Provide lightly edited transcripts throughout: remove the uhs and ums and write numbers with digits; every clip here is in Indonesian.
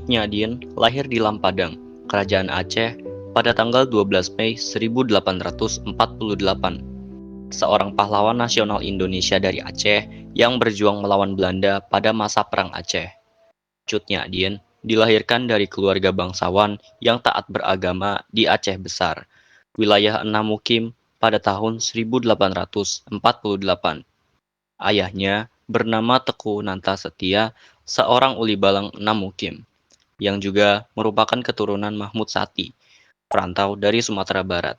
Cut Nyak lahir di Lampadang, Kerajaan Aceh, pada tanggal 12 Mei 1848. Seorang pahlawan nasional Indonesia dari Aceh yang berjuang melawan Belanda pada masa Perang Aceh. Cut Nyak dilahirkan dari keluarga bangsawan yang taat beragama di Aceh Besar, wilayah Enam Mukim pada tahun 1848. Ayahnya bernama Teku Nanta Setia, seorang uli balang Enam Mukim, yang juga merupakan keturunan Mahmud Sati, perantau dari Sumatera Barat.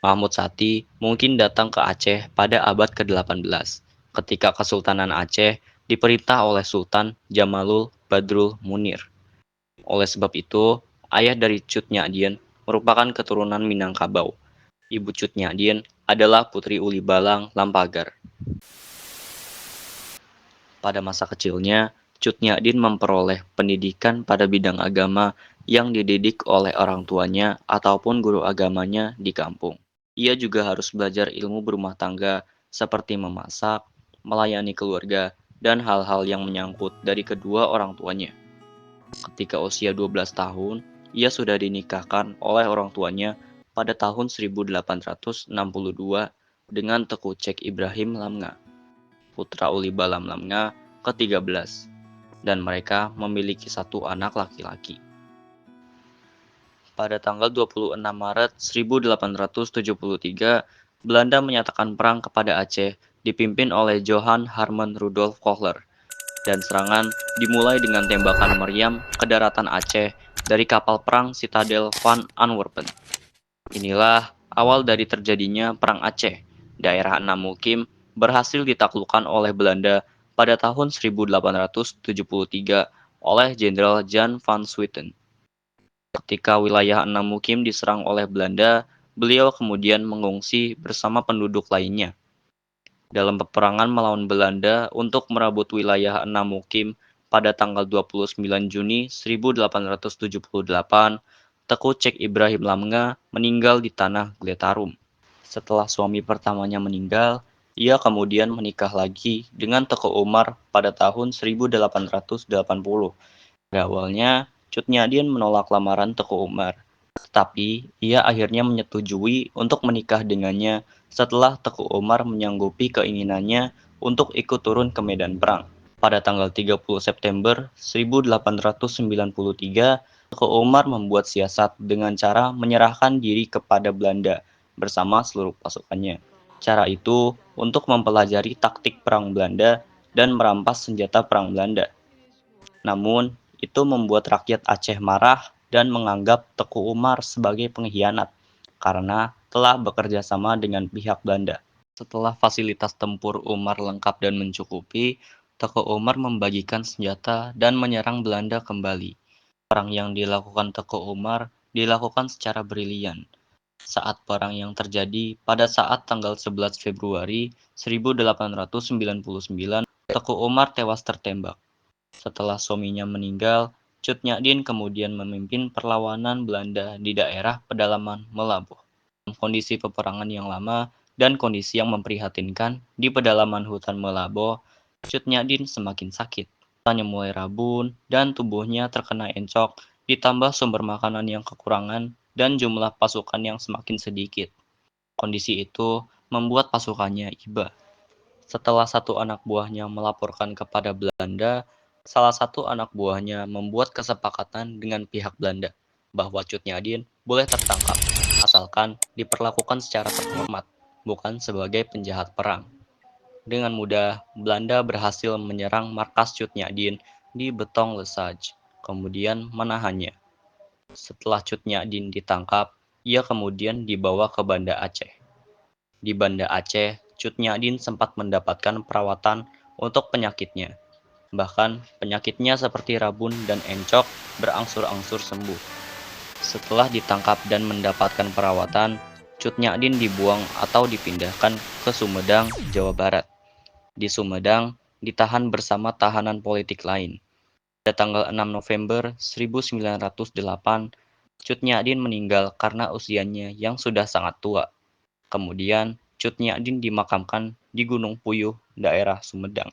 Mahmud Sati mungkin datang ke Aceh pada abad ke-18, ketika Kesultanan Aceh diperintah oleh Sultan Jamalul Badrul Munir. Oleh sebab itu, ayah dari Cut Nyak merupakan keturunan Minangkabau. Ibu Cut Nyak adalah Putri Uli Balang Lampagar. Pada masa kecilnya, Cut Nyak memperoleh pendidikan pada bidang agama yang dididik oleh orang tuanya ataupun guru agamanya di kampung. Ia juga harus belajar ilmu berumah tangga seperti memasak, melayani keluarga, dan hal-hal yang menyangkut dari kedua orang tuanya. Ketika usia 12 tahun, ia sudah dinikahkan oleh orang tuanya pada tahun 1862 dengan Teku Cek Ibrahim Lamnga, putra Uli Balam Lamnga ke-13, dan mereka memiliki satu anak laki-laki. Pada tanggal 26 Maret 1873, Belanda menyatakan perang kepada Aceh dipimpin oleh Johann Herman Rudolf Kohler, dan serangan dimulai dengan tembakan meriam ke daratan Aceh dari kapal perang Citadel van Antwerpen. Inilah awal dari terjadinya Perang Aceh. Daerah Enam Mukim berhasil ditaklukkan oleh Belanda pada tahun 1873 oleh Jenderal Jan van Swieten. Ketika wilayah Enam Mukim diserang oleh Belanda, beliau kemudian mengungsi bersama penduduk lainnya. Dalam peperangan melawan Belanda untuk merebut wilayah Enam Mukim pada tanggal 29 Juni 1878, Teku Cek Ibrahim Lamnga meninggal di tanah Gletarum. Setelah suami pertamanya meninggal, ia kemudian menikah lagi dengan Teku Umar pada tahun 1880. Pada awalnya, Cut Nyak menolak lamaran Teku Umar, tetapi ia akhirnya menyetujui untuk menikah dengannya setelah Teku Umar menyanggupi keinginannya untuk ikut turun ke medan perang. Pada tanggal 30 September 1893, Teku Umar membuat siasat dengan cara menyerahkan diri kepada Belanda bersama seluruh pasukannya. Cara itu untuk mempelajari taktik perang Belanda dan merampas senjata perang Belanda. Namun, itu membuat rakyat Aceh marah dan menganggap Teku Umar sebagai pengkhianat karena telah bekerja sama dengan pihak Belanda. Setelah fasilitas tempur Umar lengkap dan mencukupi, Teku Umar membagikan senjata dan menyerang Belanda kembali. Perang yang dilakukan Teku Umar dilakukan secara brilian. Saat perang yang terjadi pada saat tanggal 11 Februari 1899, Teku Umar tewas tertembak. Setelah suaminya meninggal, Cut Nyak kemudian memimpin perlawanan Belanda di daerah pedalaman Melaboh. Dalam kondisi peperangan yang lama dan kondisi yang memprihatinkan di pedalaman hutan Melaboh, Cut Nyak semakin sakit. Matanya mulai rabun dan tubuhnya terkena encok, ditambah sumber makanan yang kekurangan dan jumlah pasukan yang semakin sedikit. Kondisi itu membuat pasukannya iba. Setelah satu anak buahnya melaporkan kepada Belanda, salah satu anak buahnya membuat kesepakatan dengan pihak Belanda bahwa Cut Nyak boleh tertangkap, asalkan diperlakukan secara terhormat, bukan sebagai penjahat perang. Dengan mudah, Belanda berhasil menyerang markas Cut Nyak di Betong Lesage, kemudian menahannya. Setelah Cut Nyak ditangkap, ia kemudian dibawa ke Banda Aceh. Di Banda Aceh, Cut Nyak sempat mendapatkan perawatan untuk penyakitnya. Bahkan penyakitnya seperti rabun dan encok berangsur-angsur sembuh. Setelah ditangkap dan mendapatkan perawatan, Cut Nyak dibuang atau dipindahkan ke Sumedang, Jawa Barat. Di Sumedang, ditahan bersama tahanan politik lain. Pada tanggal 6 November 1908, Cut Nyak meninggal karena usianya yang sudah sangat tua. Kemudian, Cut Nyak dimakamkan di Gunung Puyuh, daerah Sumedang.